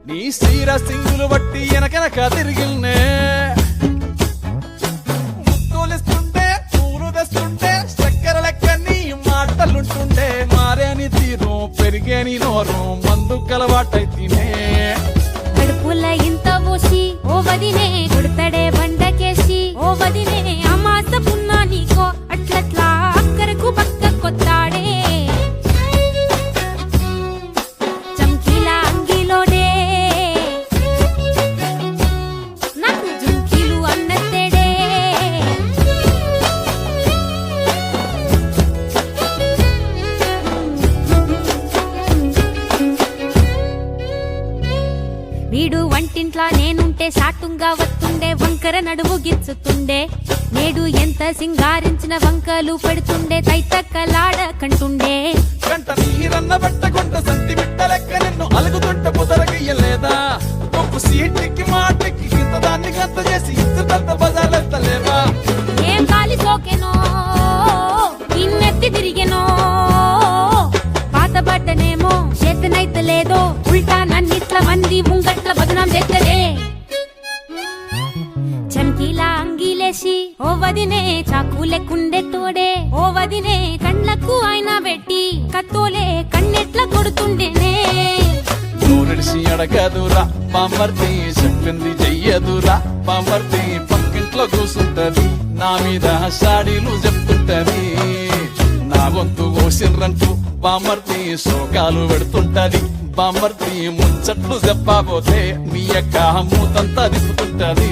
నీ శ్రీర సింగులు బట్టి వెనకనక తిరిగిల్నే ముత్తులిస్తుంటే పూలు తెస్తుంటే చక్కెర లెక్క నీ మాటలుంటుండే మారేని తీరు పెరిగేని నోరు మందు కలవాటైతేనే కడుపుల ఇంత పోసి ఓ వదినే కొడతడే బండకేసి ఓ వదినే అమాస పున్నా నీకో అట్లట్లా అక్కరకు పక్క కొత్తాడే చంకీలా అంగిలోనే నాకు జుంకీలు అన్నత్తేడే వీడు వంటింట్లా నేనుంటే సాటుంగా వస్తుండే వంకర నడువు గిచ్చుతుండే నేడు ఎంత సింగారించిన వంకలు పెడుతుండే తైతక్కలాడ కంటుండే గంట నీరన్న బట్టకుంట సంతి బిట్ట లెక్క నిన్ను అలుగుతుంట పుదరగయ్యలేదా ఒప్పు సీటికి మాటకి ఇంత దాన్ని గంత చేసి ఇస్తున్నంత బజార్లెత్తలేవా ఏం గాలి సోకెనో ఇన్నెత్తి తిరిగెనో పాతబడ్డనేమో చేతనైతే లేదో ఉల్టా నన్నిట్ల మంది ముంగట్ల బదనాం చేస్తలే చంకీలా అంగిలేసి ఓ వదినే చాకులెక్కుండే తోడే ఓ వదినే కండ్లకు ఆయన పెట్టి కత్తోలే కన్నెట్ల కొడుతుండేనే నూరిడిసి అడగదురా పామర్తి చెప్పింది చెయ్యదురా పామర్తి పక్కింట్లో కూసుంటది నా మీద సాడీలు చెప్తుంటది నా గొంతు కోసిర్రంటూ బామర్తి శోకాలు పెడుతుంటది బామర్తి ముచ్చట్లు చెప్పబోతే మీ యొక్క మూతంతా దిప్పుతుంటది